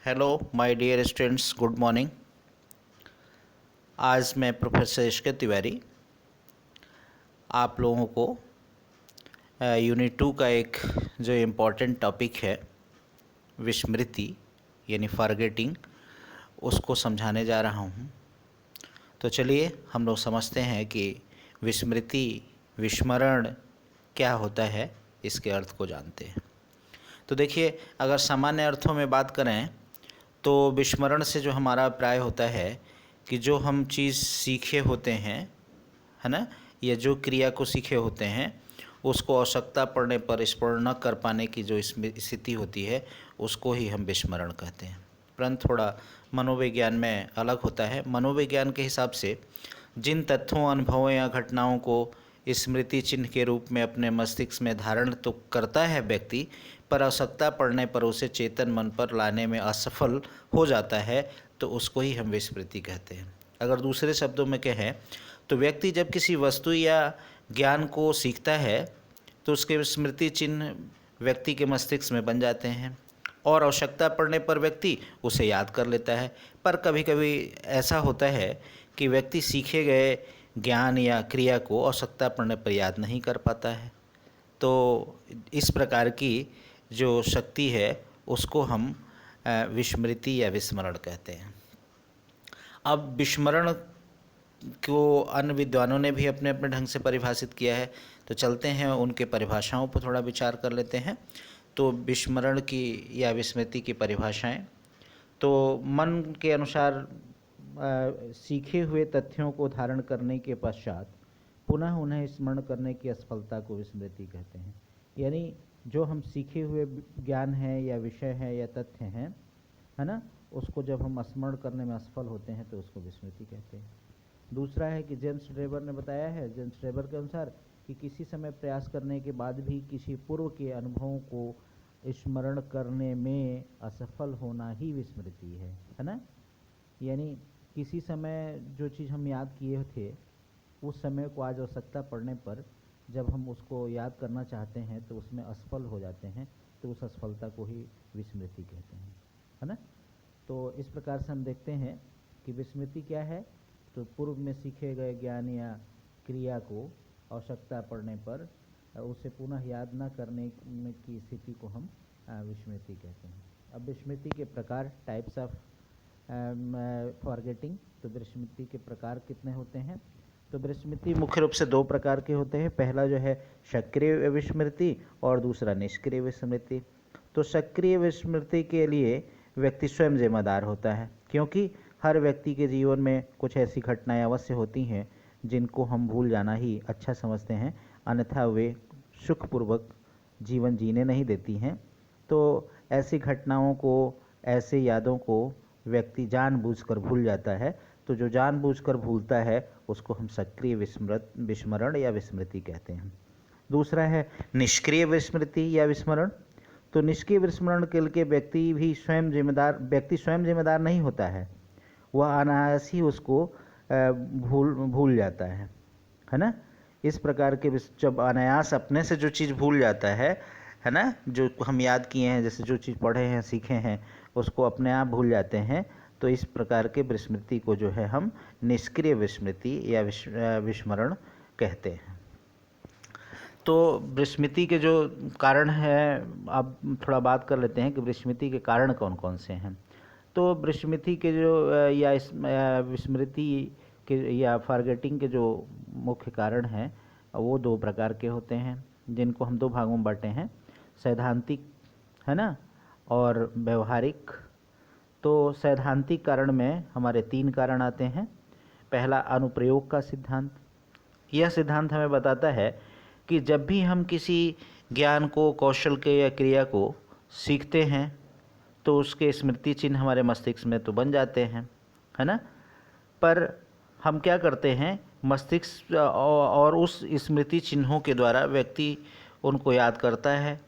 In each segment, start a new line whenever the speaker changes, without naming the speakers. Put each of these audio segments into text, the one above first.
Hello my dear students, good morning. आज मैं professor SK. Tiwari आप लोगों को यूनिट 2 का एक जो इम्पोर्टेंट टॉपिक है विस्मृति यानी फॉरगेटिंग, उसको समझाने जा रहा हूँ। तो चलिए हम लोग समझते हैं कि विस्मृति, विस्मरण क्या होता है, इसके अर्थ को जानते हैं। तो देखिए, अगर सामान्य अर्थों में बात करें तो विस्मरण से जो हमारा अभिप्राय होता है कि जो हम चीज़ सीखे होते हैं, है ना, या जो क्रिया को सीखे होते हैं उसको आवश्यकता पड़ने पर स्मरण न कर पाने की जो स्थिति होती है उसको ही हम विस्मरण कहते हैं। परंतु थोड़ा मनोविज्ञान में अलग होता है। मनोविज्ञान के हिसाब से जिन तथ्यों, अनुभवों या घटनाओं को स्मृति चिन्ह के रूप में अपने मस्तिष्क में धारण तो करता है व्यक्ति, पर आवश्यकता पड़ने पर उसे चेतन मन पर लाने में असफल हो जाता है, तो उसको ही हम विस्मृति कहते हैं। अगर दूसरे शब्दों में कहें तो व्यक्ति जब किसी वस्तु या ज्ञान को सीखता है तो उसके स्मृति चिन्ह व्यक्ति के मस्तिष्क में बन जाते हैं और आवश्यकता पड़ने पर व्यक्ति उसे याद कर लेता है। पर कभी कभी ऐसा होता है कि व्यक्ति सीखे गए ज्ञान या क्रिया को आवश्यकता पड़ने पर याद नहीं कर पाता है। तो इस प्रकार की जो शक्ति है उसको हम विस्मृति या विस्मरण कहते हैं। अब विस्मरण को अन्य विद्वानों ने भी अपने अपने ढंग से परिभाषित किया है, तो चलते हैं उनके परिभाषाओं पर थोड़ा विचार कर लेते हैं। तो विस्मरण की या विस्मृति की परिभाषाएं, तो मन के अनुसार सीखे हुए तथ्यों को धारण करने के पश्चात पुनः उन्हें स्मरण करने की असफलता को विस्मृति कहते हैं। यानी जो हम सीखे हुए ज्ञान है या विषय है या तथ्य हैं, है ना, उसको जब हम स्मरण करने में असफल होते हैं तो उसको विस्मृति कहते हैं। दूसरा है कि जेम्स ड्रेबर ने बताया है, जेम्स ड्रेबर के अनुसार, कि किसी समय प्रयास करने के बाद भी किसी पूर्व के अनुभवों को स्मरण करने में असफल होना ही विस्मृति है ना। यानी किसी समय जो चीज़ हम याद किए थे उस समय को आज आवश्यकता पड़ने पर जब हम उसको याद करना चाहते हैं तो उसमें असफल हो जाते हैं, तो उस असफलता को ही विस्मृति कहते हैं, है ना। तो इस प्रकार से हम देखते हैं कि विस्मृति क्या है, तो पूर्व में सीखे गए ज्ञान या क्रिया को आवश्यकता पड़ने पर उसे पुनः याद न करने की स्थिति को हम विस्मृति कहते हैं। अब विस्मृति के प्रकार, टाइप्स ऑफ फॉरगेटिंग, तो विस्मृति के प्रकार कितने होते हैं? तो विस्मृति मुख्य रूप से दो प्रकार के होते हैं। पहला जो है सक्रिय विस्मृति और दूसरा निष्क्रिय विस्मृति। तो सक्रिय विस्मृति के लिए व्यक्ति स्वयं जिम्मेदार होता है, क्योंकि हर व्यक्ति के जीवन में कुछ ऐसी घटनाएं अवश्य होती हैं जिनको हम भूल जाना ही अच्छा समझते हैं, अन्यथा वे सुखपूर्वक जीवन जीने नहीं देती हैं। तो ऐसी घटनाओं को, ऐसे यादों को व्यक्ति जानबूझकर भूल जाता है। तो जो जानबूझकर भूलता है उसको हम सक्रिय विस्मरण या विस्मृति कहते हैं। दूसरा है निष्क्रिय विस्मृति या विस्मरण। तो निष्क्रिय विस्मरण के लिए व्यक्ति स्वयं जिम्मेदार नहीं होता है, वह अनायास ही उसको भूल जाता है ना। इस प्रकार के जब अनायास अपने से जो चीज़ भूल जाता है ना, जो हम याद किए हैं, जैसे जो चीज़ पढ़े हैं, सीखे हैं, उसको अपने आप भूल जाते हैं, तो इस प्रकार के विस्मृति को जो है हम निष्क्रिय विस्मृति या विस्मरण कहते हैं। तो विस्मृति के जो कारण है, अब थोड़ा बात कर लेते हैं कि विस्मृति के कारण कौन कौन से हैं। तो विस्मृति के जो या विस्मृति के या फॉरगेटिंग के जो मुख्य कारण हैं वो दो प्रकार के होते हैं, जिनको हम दो भागों में बांटे हैं, सैद्धांतिक, है ना, और व्यवहारिक। तो सैद्धांतिक कारण में हमारे तीन कारण आते हैं। पहला अनुप्रयोग का सिद्धांत। यह सिद्धांत हमें बताता है कि जब भी हम किसी ज्ञान को, कौशल के या क्रिया को सीखते हैं तो उसके स्मृति चिन्ह हमारे मस्तिष्क में तो बन जाते हैं, है ना। पर हम क्या करते हैं, मस्तिष्क और उस स्मृति चिन्हों के द्वारा व्यक्ति उनको याद करता है,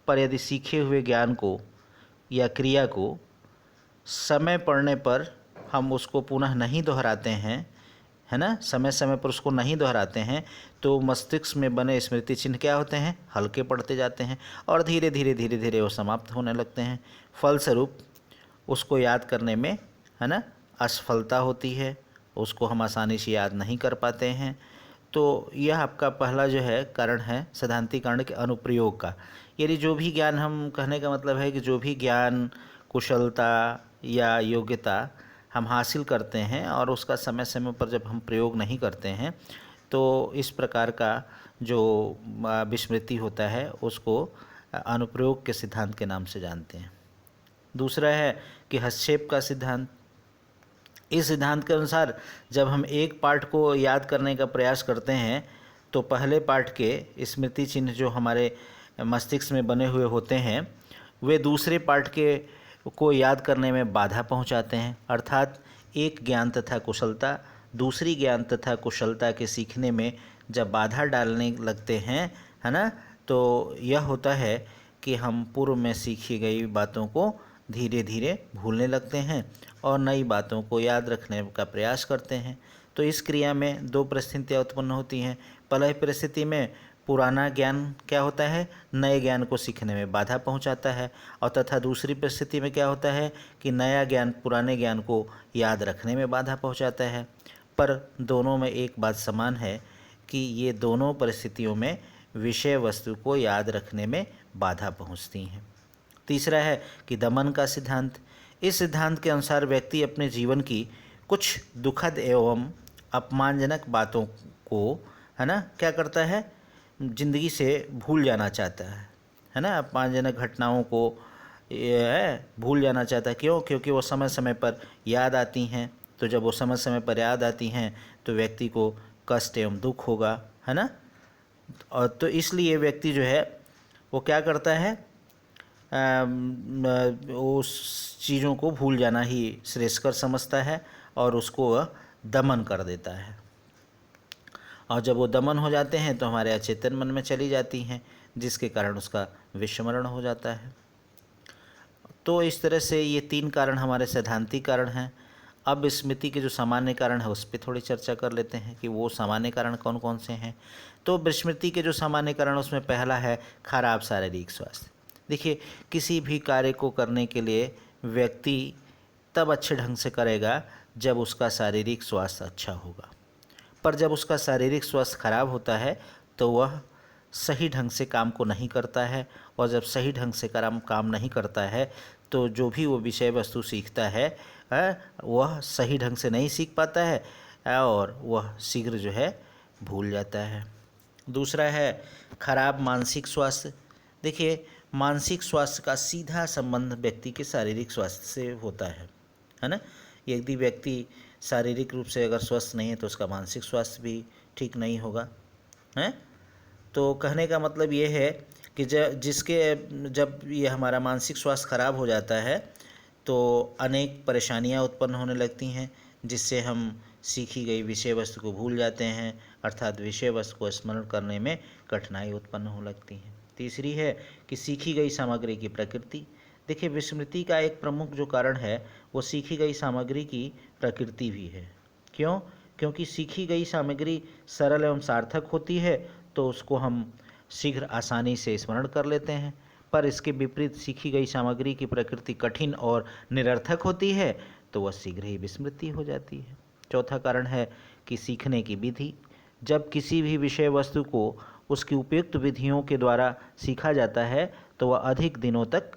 पर यदि सीखे हुए ज्ञान को या क्रिया को समय पड़ने पर हम उसको पुनः नहीं दोहराते हैं, है ना, समय समय पर उसको नहीं दोहराते हैं, तो मस्तिष्क में बने स्मृति चिन्ह क्या होते हैं, हल्के पड़ते जाते हैं और धीरे धीरे वो समाप्त होने लगते हैं। फलस्वरूप उसको याद करने में, है ना, असफलता होती है, उसको हम आसानी से याद नहीं कर पाते हैं। तो यह आपका पहला जो है कारण है सैद्धांतिकरण के अनुप्रयोग का। यानी जो भी ज्ञान, हम कहने का मतलब है कि जो भी ज्ञान, कुशलता या योग्यता हम हासिल करते हैं और उसका समय समय पर जब हम प्रयोग नहीं करते हैं, तो इस प्रकार का जो विस्मृति होता है उसको अनुप्रयोग के सिद्धांत के नाम से जानते हैं। दूसरा है कि हस्तक्षेप का सिद्धांत। इस सिद्धांत के अनुसार जब हम एक पाठ को याद करने का प्रयास करते हैं तो पहले पाठ के स्मृति चिन्ह जो हमारे मस्तिष्क में बने हुए होते हैं वे दूसरे पाठ के को याद करने में बाधा पहुंचाते हैं। अर्थात एक ज्ञान तथा कुशलता दूसरी ज्ञान तथा कुशलता के सीखने में जब बाधा डालने लगते हैं, है ना, तो यह होता है कि हम पूर्व में सीखी गई बातों को धीरे धीरे भूलने लगते हैं और नई बातों को याद रखने का प्रयास करते हैं। तो इस क्रिया में दो परिस्थितियाँ उत्पन्न होती हैं। पहली परिस्थिति में पुराना ज्ञान क्या होता है, नए ज्ञान को सीखने में बाधा पहुंचाता है, और तथा दूसरी परिस्थिति में क्या होता है कि नया ज्ञान पुराने ज्ञान को याद रखने में बाधा पहुंचाता है। पर दोनों में एक बात समान है कि ये दोनों परिस्थितियों में विषय वस्तु को याद रखने में बाधा पहुंचती हैं। तीसरा है कि दमन का सिद्धांत। इस सिद्धांत के अनुसार व्यक्ति अपने जीवन की कुछ दुखद एवं अपमानजनक बातों को, है ना, क्या करता है, जिंदगी से भूल जाना चाहता है ना, अपमानजनक घटनाओं को भूल जाना चाहता है। क्यों? क्योंकि वो समय समय पर याद आती हैं। तो जब वो समय समय पर याद आती हैं तो व्यक्ति को कष्ट एवं दुख होगा, है ना। और तो इसलिए व्यक्ति जो है वो क्या करता है, उस चीज़ों को भूल जाना ही श्रेयस्कर समझता है और उसको वह दमन कर देता है। और जब वो दमन हो जाते हैं तो हमारे अचेतन मन में चली जाती हैं, जिसके कारण उसका विस्मरण हो जाता है। तो इस तरह से ये तीन कारण हमारे सैद्धांतिक कारण हैं। अब स्मृति के जो सामान्य कारण है उस पर थोड़ी चर्चा कर लेते हैं कि वो सामान्य कारण कौन कौन से हैं। तो विस्मृति के जो सामान्य कारण, उसमें पहला है खराब शारीरिक स्वास्थ्य। देखिए, किसी भी कार्य को करने के लिए व्यक्ति तब अच्छे ढंग से करेगा जब उसका शारीरिक स्वास्थ्य अच्छा होगा। पर जब उसका शारीरिक स्वास्थ्य खराब होता है तो वह सही ढंग से काम को नहीं करता है, और जब सही ढंग से काम नहीं करता है तो जो भी वो विषय वस्तु सीखता है वह सही ढंग से नहीं सीख पाता है और वह शीघ्र जो है भूल जाता है। दूसरा है खराब मानसिक स्वास्थ्य। देखिए, मानसिक स्वास्थ्य का सीधा संबंध व्यक्ति के शारीरिक स्वास्थ्य से होता है ना। यदि व्यक्ति शारीरिक रूप से अगर स्वस्थ नहीं है तो उसका मानसिक स्वास्थ्य भी ठीक नहीं होगा, हैं। तो कहने का मतलब ये है कि जब ये हमारा मानसिक स्वास्थ्य खराब हो जाता है तो अनेक परेशानियां उत्पन्न होने लगती हैं, जिससे हम सीखी गई विषय वस्तु को भूल जाते हैं, अर्थात विषय वस्तु को स्मरण करने में कठिनाई उत्पन्न हो लगती है। तीसरी है कि सीखी गई सामग्री की प्रकृति। देखिए, विस्मृति का एक प्रमुख जो कारण है वो सीखी गई सामग्री की प्रकृति भी है। क्यों? क्योंकि सीखी गई सामग्री सरल एवं सार्थक होती है तो उसको हम शीघ्र आसानी से स्मरण कर लेते हैं, पर इसके विपरीत सीखी गई सामग्री की प्रकृति कठिन और निरर्थक होती है तो वह शीघ्र ही विस्मृति हो जाती है। चौथा कारण है कि सीखने की विधि। जब किसी भी विषय वस्तु को उसकी उपयुक्त विधियों के द्वारा सीखा जाता है तो वह अधिक दिनों तक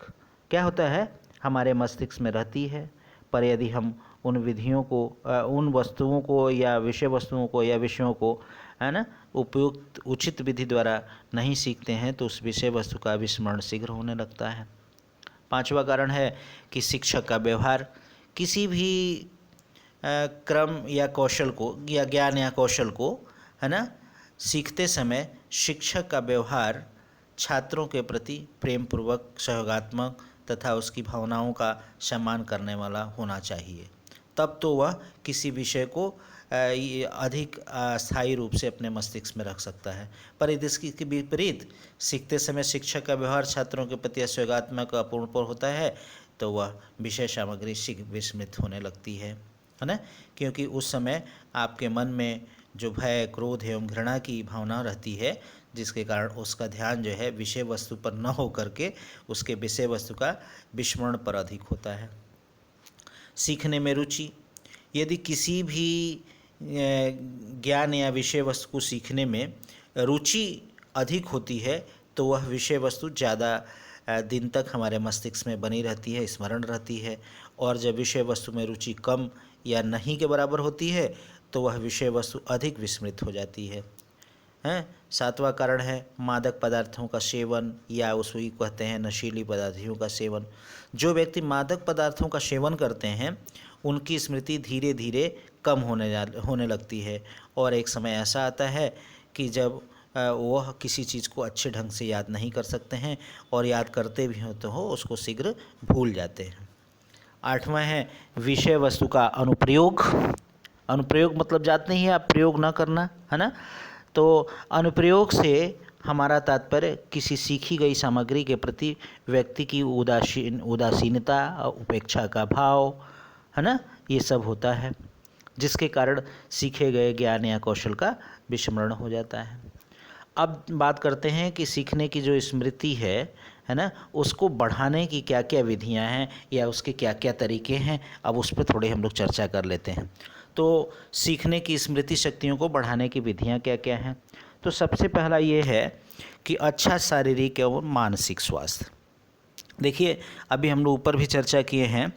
क्या होता है, हमारे मस्तिष्क में रहती है। पर यदि हम उन विधियों को, उन वस्तुओं को या विषय वस्तुओं को या विषयों को, है ना, उपयुक्त उचित विधि द्वारा नहीं सीखते हैं तो उस विषय वस्तु का विस्मरण शीघ्र होने लगता है। पांचवा कारण है कि शिक्षक का व्यवहार। किसी भी क्रम या कौशल को या ज्ञान या कौशल को, है ना, सीखते समय शिक्षक का व्यवहार छात्रों के प्रति प्रेम पूर्वक, सहयोगात्मक तथा उसकी भावनाओं का सम्मान करने वाला होना चाहिए। तब तो वह किसी विषय को अधिक स्थायी रूप से अपने मस्तिष्क में रख सकता है। पर यदि इसके विपरीत सीखते समय शिक्षक का व्यवहार छात्रों के प्रति सहयोगात्मक अपूर्णपूर्ण होता है तो वह विषय सामग्री शीघ्र विस्मृत होने लगती है ना। क्योंकि उस समय आपके मन में जो भय, क्रोध एवं घृणा की भावना रहती है, जिसके कारण उसका ध्यान जो है विषय वस्तु पर न हो करके उसके विषय वस्तु का विस्मरण पर अधिक होता है। सीखने में रुचि, यदि किसी भी ज्ञान या विषय वस्तु को सीखने में रुचि अधिक होती है तो वह विषय वस्तु ज़्यादा दिन तक हमारे मस्तिष्क में बनी रहती है, स्मरण रहती है। और जब विषय वस्तु में रुचि कम या नहीं के बराबर होती है तो वह विषय वस्तु अधिक विस्मृत हो जाती है। सातवां कारण है मादक पदार्थों का सेवन, या उसको कहते हैं नशीली पदार्थों का सेवन। जो व्यक्ति मादक पदार्थों का सेवन करते हैं उनकी स्मृति धीरे धीरे कम होने लगती है, और एक समय ऐसा आता है कि जब वह किसी चीज़ को अच्छे ढंग से याद नहीं कर सकते हैं, और याद करते भी हो तो उसको शीघ्र भूल जाते हैं। आठवां है विषय वस्तु का अनुप्रयोग। अनुप्रयोग मतलब जानते ही आप, प्रयोग न करना, है ना। तो अनुप्रयोग से हमारा तात्पर्य किसी सीखी गई सामग्री के प्रति व्यक्ति की उदासीनता, उपेक्षा का भाव, है ना, ये सब होता है, जिसके कारण सीखे गए ज्ञान या कौशल का विस्मरण हो जाता है। अब बात करते हैं कि सीखने की जो स्मृति है ना, उसको बढ़ाने की क्या क्या विधियां हैं या उसके क्या क्या तरीके हैं, अब उस पर थोड़े हम लोग चर्चा कर लेते हैं। तो सीखने की स्मृति शक्तियों को बढ़ाने की विधियां क्या क्या हैं। तो सबसे पहला ये है कि अच्छा शारीरिक एवं मानसिक स्वास्थ्य। देखिए, अभी हम लोग ऊपर भी चर्चा किए हैं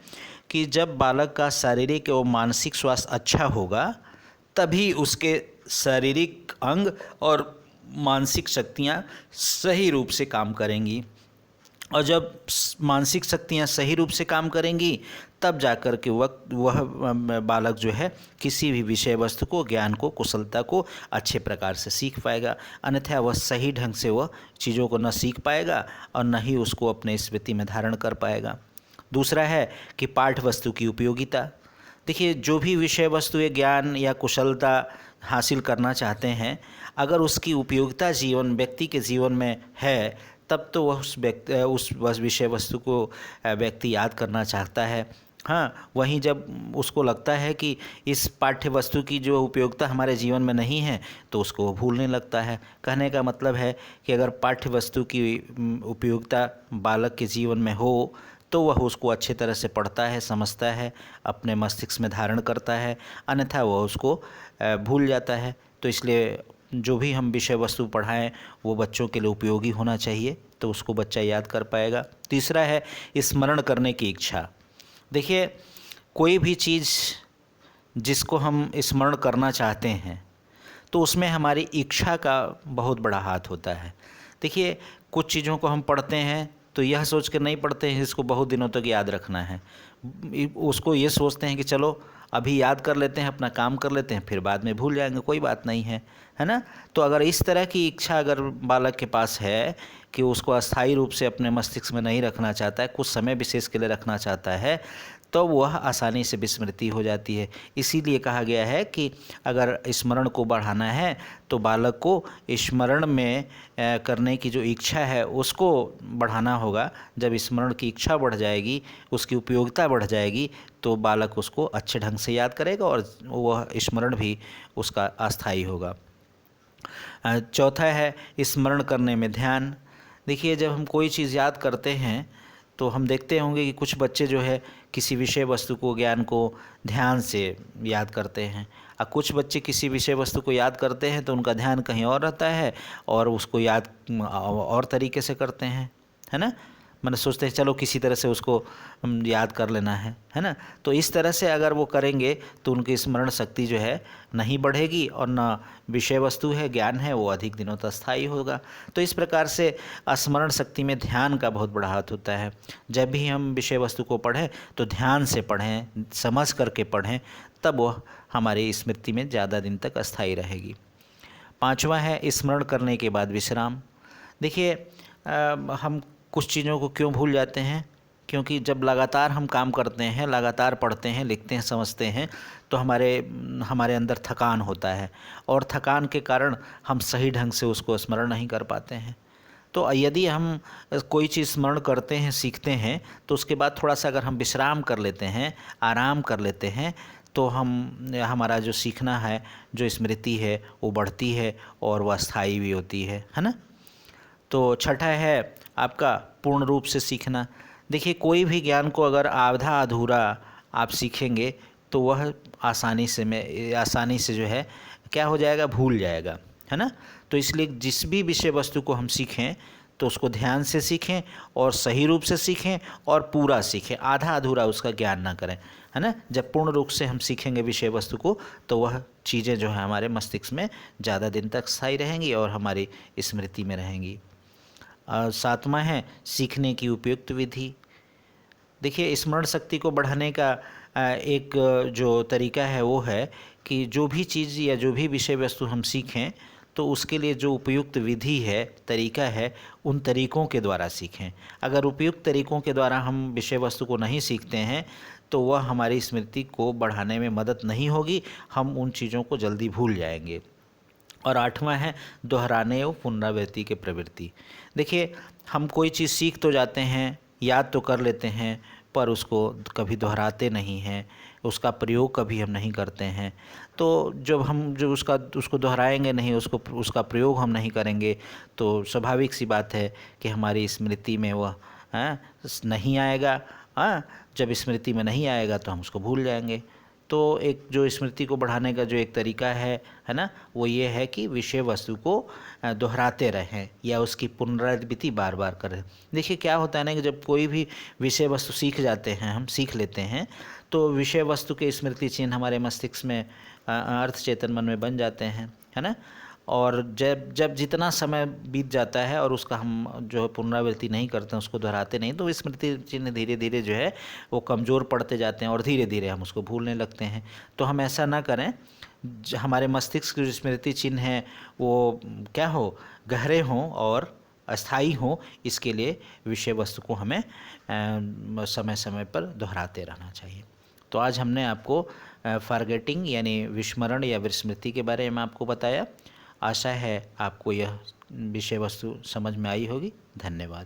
कि जब बालक का शारीरिक एवं मानसिक स्वास्थ्य अच्छा होगा तभी उसके शारीरिक अंग और मानसिक शक्तियाँ सही रूप से काम करेंगी, और जब मानसिक शक्तियाँ सही रूप से काम करेंगी तब जाकर के वह बालक जो है किसी भी विषय वस्तु को, ज्ञान को, कुशलता को अच्छे प्रकार से सीख पाएगा। अन्यथा वह सही ढंग से वह चीज़ों को न सीख पाएगा और न ही उसको अपने स्मृति में धारण कर पाएगा। दूसरा है कि पाठ्य वस्तु की उपयोगिता। देखिए, जो भी विषय वस्तु या ज्ञान या कुशलता हासिल करना चाहते हैं, अगर उसकी उपयोगिता व्यक्ति के जीवन में है तब तो वह उस विषय वस्तु को व्यक्ति याद करना चाहता है। हाँ, वहीं जब उसको लगता है कि इस पाठ्य वस्तु की जो उपयोगिता हमारे जीवन में नहीं है तो उसको भूलने लगता है। कहने का मतलब है कि अगर पाठ्य वस्तु की उपयोगिता बालक के जीवन में हो तो वह उसको अच्छे तरह से पढ़ता है, समझता है, अपने मस्तिष्क में धारण करता है, अन्यथा वह उसको भूल जाता है। तो इसलिए जो भी हम विषय वस्तु पढ़ाएं वो बच्चों के लिए उपयोगी होना चाहिए, तो उसको बच्चा याद कर पाएगा। तीसरा है स्मरण करने की इच्छा। देखिए, कोई भी चीज़ जिसको हम स्मरण करना चाहते हैं तो उसमें हमारी इच्छा का बहुत बड़ा हाथ होता है। देखिए, कुछ चीज़ों को हम पढ़ते हैं तो यह सोच कर नहीं पढ़ते हैं इसको बहुत दिनों तक याद रखना है, उसको ये सोचते हैं कि चलो अभी याद कर लेते हैं, अपना काम कर लेते हैं, फिर बाद में भूल जाएंगे, कोई बात नहीं है, है ना। तो अगर इस तरह की इच्छा अगर बालक के पास है कि उसको अस्थायी रूप से अपने मस्तिष्क में नहीं रखना चाहता है, कुछ समय विशेष के लिए रखना चाहता है, तो वह आसानी से विस्मृति हो जाती है। इसीलिए कहा गया है कि अगर स्मरण को बढ़ाना है तो बालक को स्मरण में करने की जो इच्छा है उसको बढ़ाना होगा। जब स्मरण की इच्छा बढ़ जाएगी, उसकी उपयोगिता बढ़ जाएगी, तो बालक उसको अच्छे ढंग से याद करेगा और वह स्मरण भी उसका अस्थायी होगा। चौथा है स्मरण करने में ध्यान। देखिए, जब हम कोई चीज़ याद करते हैं तो हम देखते होंगे कि कुछ बच्चे जो है किसी विषय वस्तु को, ज्ञान को ध्यान से याद करते हैं, और कुछ बच्चे किसी विषय वस्तु को याद करते हैं तो उनका ध्यान कहीं और रहता है और उसको याद और तरीके से करते हैं, है ना। मैंने सोचते हैं चलो किसी तरह से उसको याद कर लेना है ना। तो इस तरह से अगर वो करेंगे तो उनकी स्मरण शक्ति जो है नहीं बढ़ेगी और ना विषय वस्तु है, ज्ञान है, वो अधिक दिनों तक स्थायी होगा। तो इस प्रकार से स्मरण शक्ति में ध्यान का बहुत बड़ा हाथ होता है। जब भी हम विषय वस्तु को पढ़ें तो ध्यान से पढ़ें, समझ करके पढ़ें, तब वह हमारी स्मृति में ज़्यादा दिन तक अस्थायी रहेगी। पाँचवा है स्मरण करने के बाद विश्राम। देखिए, हम कुछ चीज़ों को क्यों भूल जाते हैं, क्योंकि जब लगातार हम काम करते हैं, लगातार पढ़ते हैं, लिखते हैं, समझते हैं, तो हमारे अंदर थकान होता है और थकान के कारण हम सही ढंग से उसको स्मरण नहीं कर पाते हैं। तो यदि हम कोई चीज़ स्मरण करते हैं, सीखते हैं, तो उसके बाद थोड़ा सा अगर हम विश्राम कर लेते हैं, आराम कर लेते हैं, तो हमारा जो सीखना है, जो स्मृति है, वो बढ़ती है और वह स्थायी भी होती है ना। तो छठा है आपका पूर्ण रूप से सीखना। देखिए, कोई भी ज्ञान को अगर आधा अधूरा आप सीखेंगे तो वह आसानी से जो है क्या हो जाएगा, भूल जाएगा, है ना। तो इसलिए जिस भी विषय वस्तु को हम सीखें तो उसको ध्यान से सीखें और सही रूप से सीखें और पूरा सीखें, आधा अधूरा उसका ज्ञान ना करें, है ना। जब पूर्ण रूप से हम सीखेंगे विषय वस्तु को तो वह चीज़ें जो है हमारे मस्तिष्क में ज़्यादा दिन तक स्थायी रहेंगी और हमारी स्मृति में रहेंगी। सातवां है सीखने की उपयुक्त विधि। देखिए, स्मरण शक्ति को बढ़ाने का एक जो तरीका है वो है कि जो भी चीज़ या जो भी विषय वस्तु हम सीखें तो उसके लिए जो उपयुक्त विधि है, तरीका है, उन तरीकों के द्वारा सीखें। अगर उपयुक्त तरीकों के द्वारा हम विषय वस्तु को नहीं सीखते हैं तो वह हमारी स्मृति को बढ़ाने में मदद नहीं होगी, हम उन चीज़ों को जल्दी भूल जाएंगे। और आठवां है दोहराने और पुनरावृत्ति के प्रवृत्ति। देखिए, हम कोई चीज़ सीख तो जाते हैं, याद तो कर लेते हैं, पर उसको कभी दोहराते नहीं हैं, उसका प्रयोग कभी हम नहीं करते हैं। तो जब हम उसको दोहराएंगे नहीं, उसका प्रयोग हम नहीं करेंगे तो स्वाभाविक सी बात है कि हमारी स्मृति में वह नहीं आएगा। जब स्मृति में नहीं आएगा तो हम उसको भूल जाएंगे। तो एक जो स्मृति को बढ़ाने का जो एक तरीका है ना, वो ये है कि विषय वस्तु को दोहराते रहें या उसकी पुनरावृत्ति बार बार करें। देखिए, क्या होता है ना कि जब कोई भी विषय वस्तु हम सीख लेते हैं तो विषय वस्तु के स्मृति चिन्ह हमारे मस्तिष्क में अर्थ चेतन मन में बन जाते हैं, है ना। और जब जितना समय बीत जाता है और उसका हम जो है पुनरावृत्ति नहीं करते हैं, उसको दोहराते नहीं, तो स्मृति चिन्ह धीरे धीरे जो है वो कमज़ोर पड़ते जाते हैं और धीरे धीरे हम उसको भूलने लगते हैं। तो हम ऐसा ना करें, हमारे मस्तिष्क के जो स्मृति चिन्ह हैं वो क्या हो, गहरे हों और अस्थाई हों। इसके लिए विषय वस्तु को हमें समय समय पर दोहराते रहना चाहिए। तो आज हमने आपको फॉरगेटिंग यानी विस्मरण या विस्मृति के बारे में आपको बताया। आशा है आपको यह विषय वस्तु समझ में आई होगी। धन्यवाद।